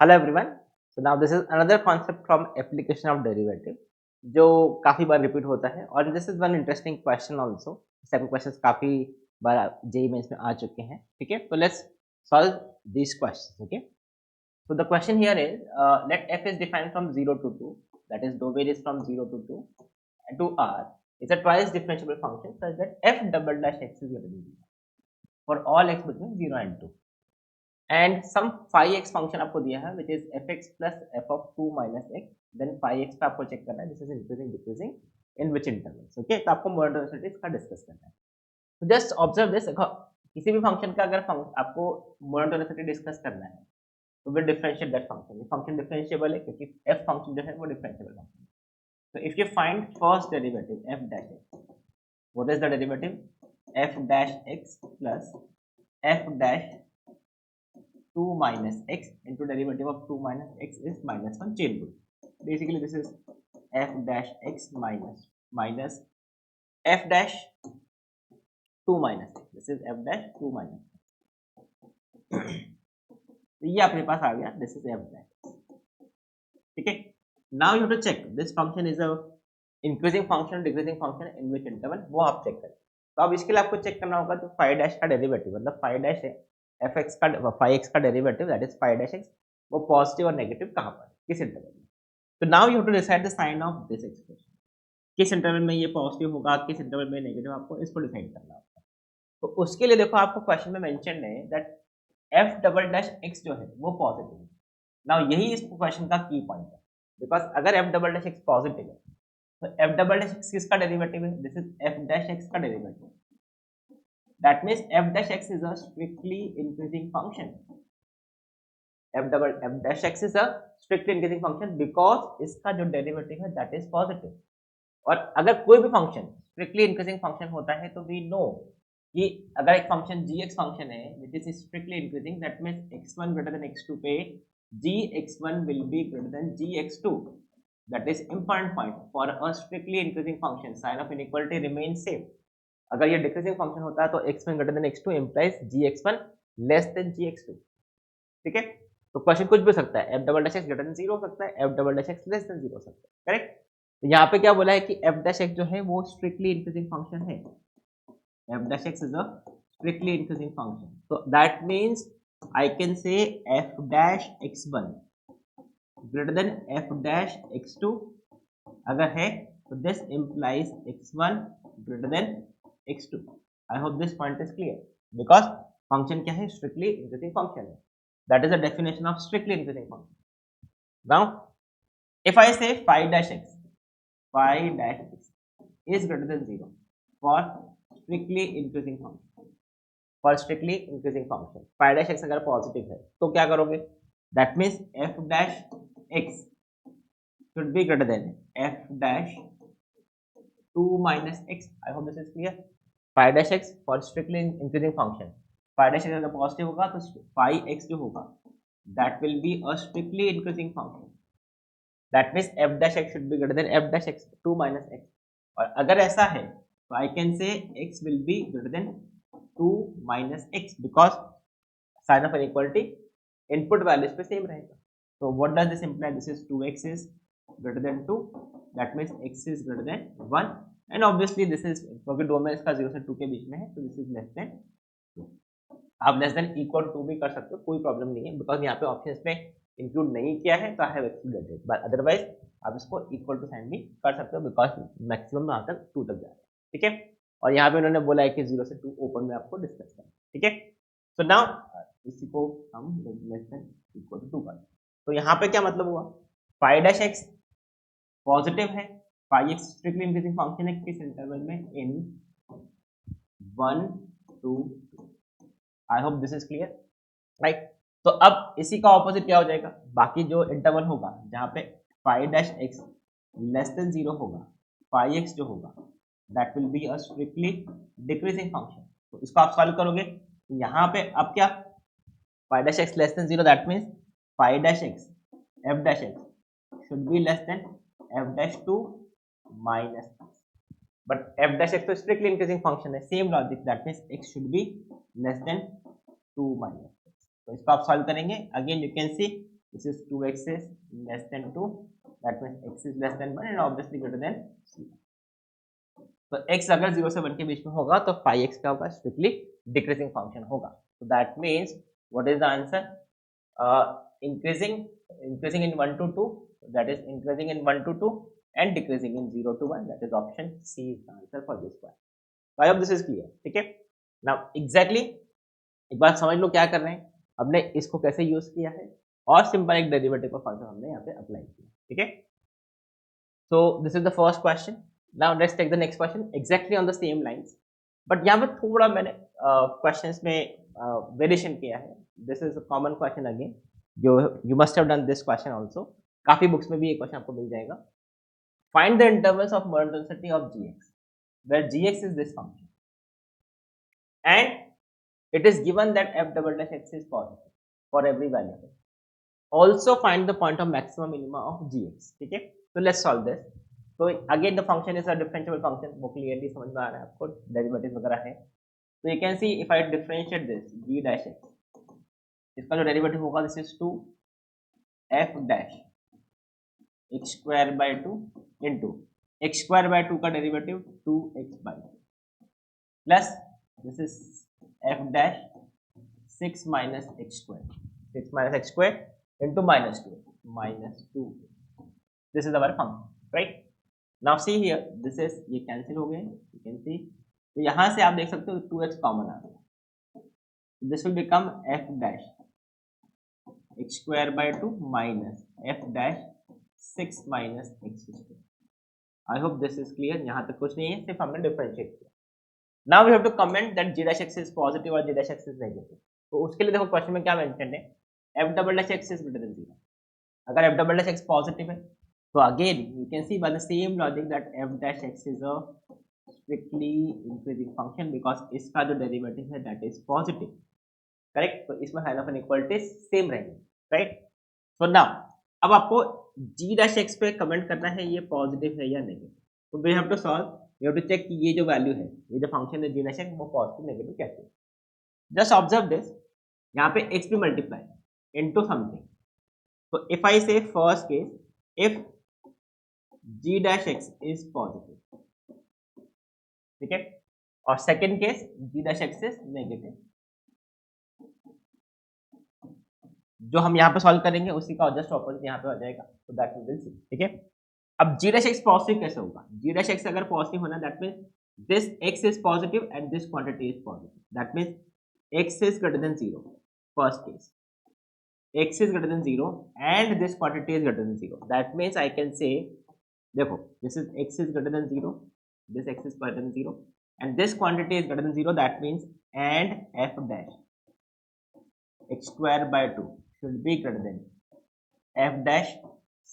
Hello everyone. So now this is another concept from application of derivative जो काफी बार repeat होता है और this is one interesting question also. Second questions काफी बार JEE mains में आ चुके हैं। ठीक है, तो let's solve this questions. Okay, so the question here is let f is defined from 0 to 2, that is dou varies from 0 to 2 and to r is a twice differentiable function such that f double dash x is equal to 0 for all x between 0 and 2 and some five x function आपको दिया है which is f x plus f of two minus x, then five x पे आपको check करना है this is increasing decreasing in which intervals. Okay, तो आपको मोडोसिटी इसका डिस्कस करना है। तो जस्ट ऑब्जर्व दिस, किसी भी फंक्शन का अगर आपको मोनोटोनिसिटी डिस्कस करना है तो विल डिफरेंशिएट दैट फंक्शन। ये फंक्शन डिफरेंशिएबल है क्योंकि एफ फंक्शन जो है वो डिफरेंशिएबल फंक्शन है। तो if you find first derivative F dash x, what is the derivative F dash x plus F dash 2 minus x into derivative of 2 minus x is minus 1 chain rule. Basically this is f dash x minus f dash 2 minus x. This is f dash 2 minus x. तो ये अपने पास आ गया, this is f dash। ठीक है, now you have to check this function is a increasing function decreasing function in which interval, वो आप check करें। तो अब इसके लिए आपको चेक करना होगा तो फाइव डैश का डेरिवेटिव, मतलब फाइव डैश है एफ एक्स का फाइव एक्स का derivative that is five dash x, वो पॉजिटिव और नेगेटिव कहाँ पर किस इंटरवल में। तो now you have to decide the sign of this expression, किस इंटरवल में ये पॉजिटिव होगा किस इंटरवल में नेगेटिव, आपको इसको डिसाइड करना होगा। तो उसके लिए देखो आपको क्वेश्चन में मेंशन है that F double dash x जो है वो पॉजिटिव है। नाउ यही इस क्वेश्चन का की पॉइंट है, बिकॉज अगर F double dash x positive है तो एफ डबल डैश एक्स किसका डेरिवेटिव है, this is F dash x का derivative. That means f dash x is a strictly increasing function. F dash x is a strictly increasing function because इसका जो derivative है that is positive। और अगर कोई भी फंक्शन strictly increasing function होता है तो we know कि अगर एक फंक्शन gx फंक्शन है which is strictly increasing, that means x1 greater than x2 पे gx1 will be greater than gx2। That is important point for a strictly increasing function, sign of inequality remains same। अगर ये decreasing function होता है तो x1 greater than x2 implies gx1 less than gx2। ठीक है, तो question कुछ भी हो सकता है, f double dash x greater than 0 हो सकता है, f double dash x less than 0 हो सकता है। करेक्ट, तो यहाँ पे क्या बोला है कि f डैश x जो है वो स्ट्रिक्टली इंक्रीजिंग फंक्शन है। f dash x is a strictly increasing function, so that means I can say f dash x1 greater than f dash x2 अगर है तो this implies x1 greater than x2। I hope this point is clear because function क्या है, strictly increasing function है। That is the definition of strictly increasing function। Now if I say phi dash x is greater than 0 for strictly increasing function, for strictly increasing function phi dash x अगर positive है तो क्या करोगे, that means f dash x should be greater than f dash 2 minus x। I hope this is clear। phi dash x for strictly increasing function, phi dash x अगर positive होगा तो phi x जो होगा that will be a strictly increasing function। that means f dash x should be greater than f dash x 2 minus x। और अगर ऐसा है तो I can say x will be greater than 2 minus x because sign of inequality input values पे same रहेगा। so what does this imply, this is 2x is greater than 2, that means x is greater than 1 and obviously this is क्योंकि domain इसका 0 से 2 के बीच में है तो this is less then 2। आप लेस देन इक्वल टू भी कर सकते हो, कोई प्रॉब्लम नहीं है बिकॉज यहाँ पे ऑप्शन में इंक्लूड नहीं किया है तो I have excluded, but otherwise आप इसको इक्वल टू साइन भी कर सकते हो बिकॉज मैक्सिमम यहाँ तक 2 तक जा रहा है। ठीक है, और यहाँ पे उन्होंने बोला है कि 0 से 2 ओपन में आपको डिस्कस करना है। ठीक है, सो नाउ इसी को हम लेस देन इक्वल टू 2 कर, तो यहाँ पे क्या मतलब हुआ, फाइव डैश एक्स पॉजिटिव है, five x strictly increasing function है किस इंटरवल में, इन 1 2 2। आई hope this is clear, right. तो अब इसी का ऑपोजिट क्या हो जाएगा, बाकी जो इंटरवल होगा जहाँ पे five dash x less than 0 होगा, फाइव एक्स जो होगा that will be a strictly decreasing function. तो इसको आप सॉल्व करोगे, यहाँ पे अब क्या, five dash x less than 0 that means five dash x F dash x should be less than f dash 2 minus x, but f dash x तो strictly increasing function है, same logic, that means x should be less than 2 minus x। तो इसको आप solve करेंगे, again you can see this is 2x is less than 2, that means x is less than 1 and obviously greater than 0. तो x अगर 0 से 1 के बीच में होगा तो phi x क्या होगा, स्ट्रिक्टली डिक्रीजिंग फंक्शन होगा. So that means what is the answer? Increasing in 1 to 2, that is increasing in 1 to 2 and decreasing in 0 to 1, that is option C is the answer for this one. So I hope this is clear. ठीक है. Now exactly एक बात समझ लो क्या कर रहे हैं, हमने इसको कैसे यूज किया है और सिंपल एक डेरिवेटिव का फंक्शन हमने यहाँ पे अप्लाई किया. ठीक है. So this is the first question. Now let's take the next question exactly on the same lines. But यहाँ पे थोड़ा मैंने questions में वेरिएशन किया है. This is a common question again. You must have done this question also. काफी books में भी ये क्वेश्चन आपको मिल जाएगा. Find the intervals of monodensity of gx, where gx is this function, and it is given that f double dash x is positive for every variable. Also find the point of maximum minima of gx. ठीक है. So let's solve this. So again the function is a differentiable function. वो clearly समझ में आ रहा है आपको, derivative वगैरह है. So you can see if I differentiate this g dash x, इसका जो डेरिवेटिव होगा this is 2 f dash x square by 2 into x square by 2 का derivative 2x by 2 plus this is f dash 6 minus x square, 6 minus x square into minus 2 minus 2. This is our function, right? Now see here, this is ये cancel हो गए, you can see. तो यहाँ से आप देख सकते हो 2x कॉमन आ गया. This will become f dash x square by 2 minus f dash 6 minus x square. I hope this is clear. यहाँ तक कुछ नहीं है, सिर्फ हमने डिफरेंशिएट किया. Now we have to comment that g dash x is positive और g dash x is negative. तो उसके लिए देखो क्वेश्चन में क्या मेंशन है, f double dash x is greater than 0. अगर f double dash x positive है तो again you can see by the same logic that f dash x is a strictly increasing function because इसका जो derivative है that is positive, correct? तो इसमें sign of inequalities same रहेंगे, right? So now अब आपको g dash x पे comment करना है ये पॉजिटिव है या नेगेटिव. तो we have to solve, we have to check कि ये जो वैल्यू है, ये जो फंक्शन है g dash x वो पॉजिटिव नेगेटिव कैसे है. जस्ट ऑब्जर्व दिस, यहाँ पे x भी मल्टीप्लाई इनटू समथिंग. तो इफ आई से first case if g dash x is positive, ठीक है, और second case g dash x is negative. जो हम यहाँ पे सॉल्व करेंगे उसी का जस्ट ऑपोजिट यहाँ पे हो जाएगा. तो दैट वी विल सी. ठीक है. अब g dash x पॉजिटिव कैसे होगा, g dash x अगर पॉजिटिव होना that means this x is positive and this quantity is positive, that means x is greater than 0. first case x is greater than 0 and this quantity is greater than 0, that means I can say देखो this is x is greater than 0, this x is greater than 0 and this quantity is greater than 0, that means and f dash x square by 2 should be greater than f dash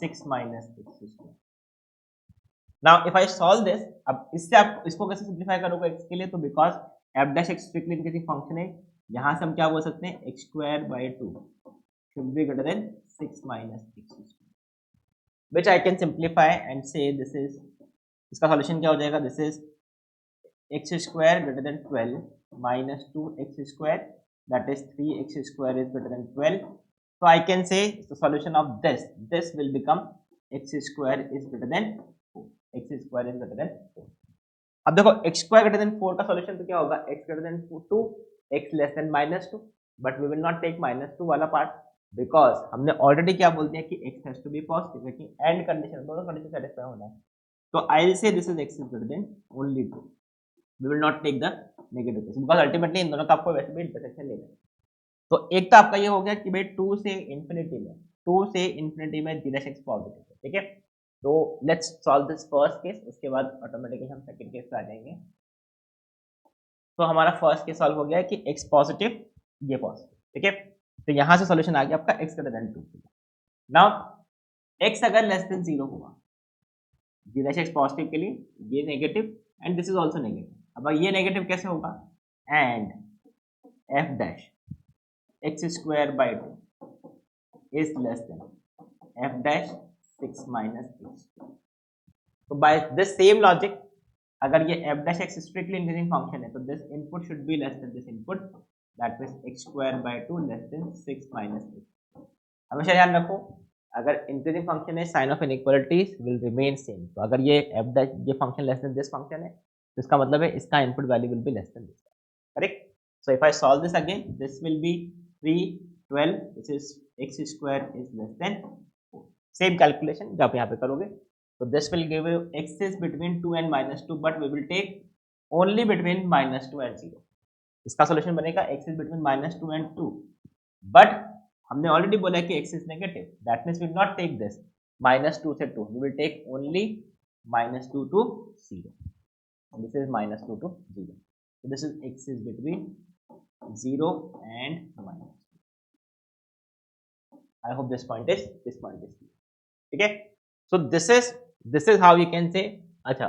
6 minus x square. Now if I solve this, अब इससे आप इसको कैसे simplify करोगे x के लिए, तो because f dash x strictly increasing function है, यहाँ से हम क्या बोल सकते हैं x square by 2 should be greater than 6 minus x square, which I can simplify and say this is, इसका सॉल्यूशन क्या हो जाएगा, this is x square greater than 12 minus 2x square, that is 3x square is greater than 12. So I can say the solution of this will become x square is greater than 4. x square is greater than 4. अब देखो x square greater than 4 का solution तो क्या होगा, x greater than 2, x less than minus 2, but we will not take minus 2 वाला part because हमने already क्या बोल दिया कि x has to be positive, क्योंकि एंड कंडीशन, दोनों कंडीशन सेटिस्फाई होना है. तो I will say this is x is greater than only 2. we will not take the negative case because ultimately इन दोनों का आपको वैसे भी इंटरसेक्शन लेना है. तो एक तो आपका ये हो गया कि भाई 2 से इंफिनिटी में g dash x पॉजिटिव है. ठीक है. तो let's solve this first case, उसके बाद ऑटोमेटिकली हम सेकंड केस पे आ जाएंगे. तो हमारा फर्स्ट केस सॉल्व हो गया कि x पॉजिटिव, ये पॉजिटिव. ठीक है. तो यहां से सॉल्यूशन आ गया आपका x greater than 2. Now x अगर लेस देन 0 हुआ, g dash x पॉजिटिव के लिए, ये negative and this is also negative. अब ये नेगेटिव कैसे होगा, and f dash x square by 2 is less than f dash 6 minus x. तो by this same logic, अगर ये f dash x strictly increasing function है तो this input should be less than this input, that means x square by 2 less than 6 minus x. हमेशा ध्यान रखो, अगर increasing function है sign of inequalities will remain same. तो अगर ये एफ डैश ये function less than this function है तो इसका मतलब है इसका input value will be less than this, correct. So if I solve this again, this will be 3 12, this is x square is less than 4। Same calculation जो आप यहाँ पे करोगे, तो this will give you x is between 2 and -2, but we will take only between -2 and 0। इसका solution बनेगा x is between -2 and 2, but हमने already बोला कि x is negative, that means we will not take this -2 से 2, we will take only -2 to 0, this is -2 to 0, so this is x is between 0 and -2। I hope this point is clear, ठीक है। so this is how you can say। अच्छा,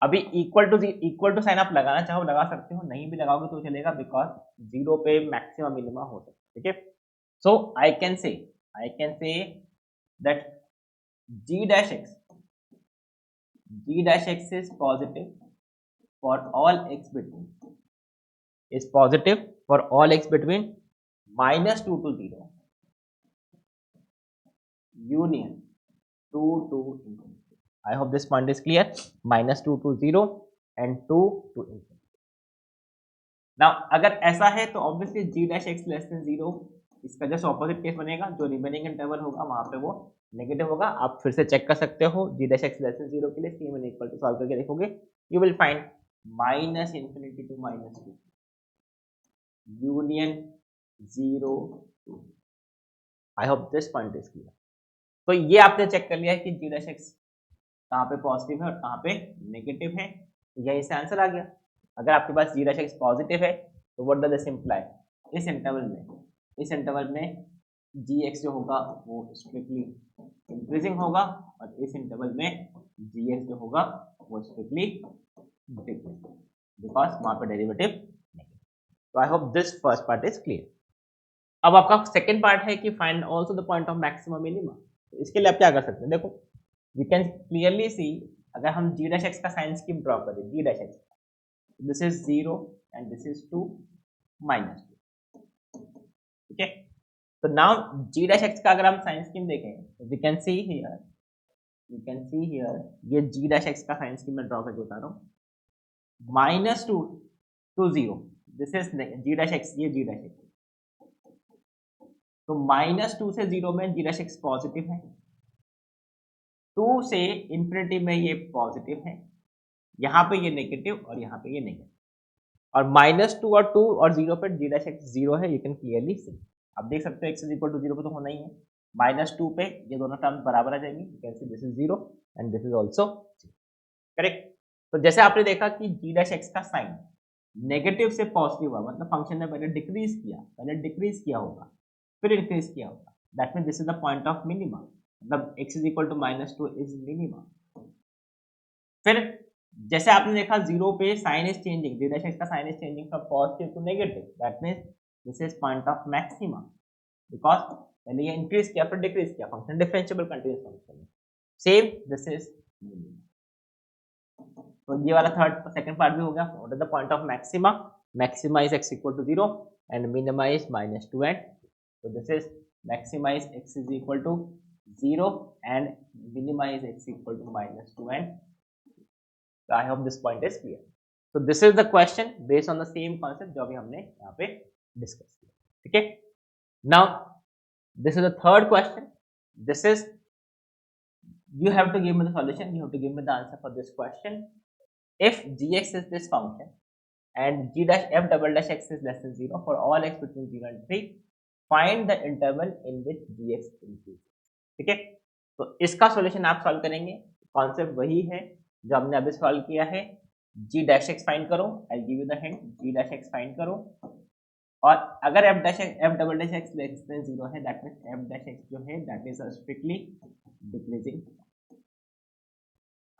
अभी equal to sign आप लगाना चाहो लगा सकते हो, नहीं भी लगाओगे तो चलेगा, बिकॉज 0 पे मैक्सिमम मिनिमम हो सकता है, ठीक है। So I can say that g dash x is positive for all x between -2 to 0 union 2 to infinity। I hope this point is clear, -2 to 0 and 2 to infinity। Now अगर ऐसा है तो obviously g dash x less than 0, इसका just opposite case बनेगा, जो remaining interval होगा वहां पे वो नेगेटिव होगा। आप फिर से चेक कर सकते हो g dash x less than 0 के लिए c में इक्वल टू सॉल्व करके देखोगे, you will find -infinity to -2 union 0 2। I hope this point is clear. तो ये आपने चेक कर लिया है कि g dash x कहाँ पे पॉजिटिव है और कहाँ पे नेगेटिव है, यही से आंसर आ गया। अगर आपके पास g dash x पॉजिटिव है तो व्हाट डज दिस इंप्लाई, इस इंटरवल में gx जो होगा वो स्ट्रिक्टली इंक्रीजिंग होगा और इस इंटरवल में gx जो होगा वो स्ट्रिक्टली डिक्रीजिंग, बिकॉज वहां पे डेरिवेटिव नेगेटिव। तो I hope this first part is clear. अब आपका सेकेंड पार्ट है कि find also the point of maximum minima. तो इसके लिए आप क्या कर सकते हैं, देखो वी कैन क्लियरली सी, अगर हम g dash x का साइन स्कीम ड्रॉ करें, g dash x, this is 0 and this is 2 -2, ठीक है। तो नाउ g dash x का अगर हम साइन स्कीम देखें, वी कैन सी हियर ये g dash x का साइन स्कीम मैं ड्रॉ करके बता रहा हूँ, -2 to 0, this is g dash x, ये g dash x, तो -2 से 0 में g dash x पॉजिटिव है, 2 से इंफिनिटी में ये पॉजिटिव है, यहाँ पे ये नेगेटिव और यहाँ पे ये नेगेटिव, और -2 और 2 और 0 पे g dash x 0 है, यू कैन क्लियरली सी। आप देख सकते हो x इज इक्वल टू 0 पे तो होना ही है, -2 पे ये दोनों टर्म्स बराबर आ जाएंगी, you can see this is 0 and this is also 0, correct. तो जैसे आपने देखा कि g dash x का साइन नेगेटिव से पॉजिटिव हुआ, मतलब फंक्शन ने पहले डिक्रीज किया होगा फिर इंक्रीज किया होगा, that mean this is the point of minima, मतलब x is equal to -2 is minima. फिर जैसे आपने देखा 0 पे sign is changing, g dash x का sign is changing from positive to negative, that means this is point of maxima, because पहले ये increase किया फिर डिक्रीज किया, फंक्शन डिफरेंशिएबल कंटीन्यूअस फंक्शन है। Same this is minima. तो ये वाला सेकंड पार्ट भी हो गया। What is the point of maxima, maxima is x equal to 0 and minima is -2 and, so this is maxima is x is equal to 0 and minima is x equal to -2 and, so I hope this point is clear। so this is the question based on the same concept जो अभी हमने यहाँ पे discuss किया, ठीक है। now this is the third question, this is you have to give me the solution, you have to give me the answer for this question। if gx is this function and g dash f double dash x is less than 0 for all x between 0 and 3, find the interval in which gx increases, ठीक है। तो इसका solution आप solve करेंगे, concept वही है जो हमने अभी सॉल्व किया है। g dash x फाइंड करो, I give you the hint, g dash x find करो, और अगर f double dash x less than 0 है, that means f dash x जो है दैट इज स्ट्रिक्टली डिक्रीजिंग।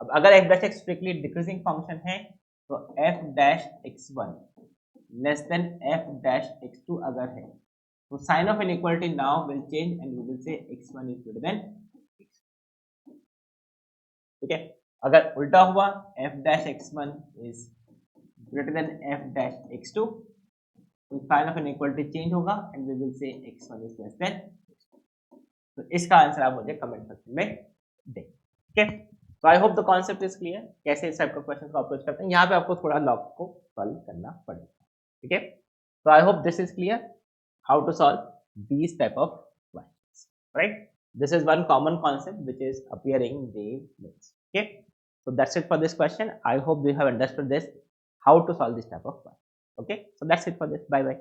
अब अगर f dash x strictly decreasing function है तो f dash x1 less than f dash x2 अगर है, तो sign of inequality now will change and we will say x1 is greater then x2, ठीक है। अगर उल्टा हुआ f dash x1 is greater than f dash x2, तो sign of inequality change होगा and we will say x1 is less then x2। इसका answer आप मुझे कमेंट सेक्शन में दें। ठीक है, तो I hope the concept is clear, कैसे इस टाइप का क्वेश्चन को अप्रोच करते हैं। यहाँ पे आपको थोड़ा लॉग को सॉल्व करना पड़ेगा। ठीक है, तो I hope this is clear how to solve these type of questions, right? This is one common concept which is appearing in the mains. Okay, so that's it for this question. I hope you have understood this, how to solve this type of question. Okay, so that's it for this. Bye bye.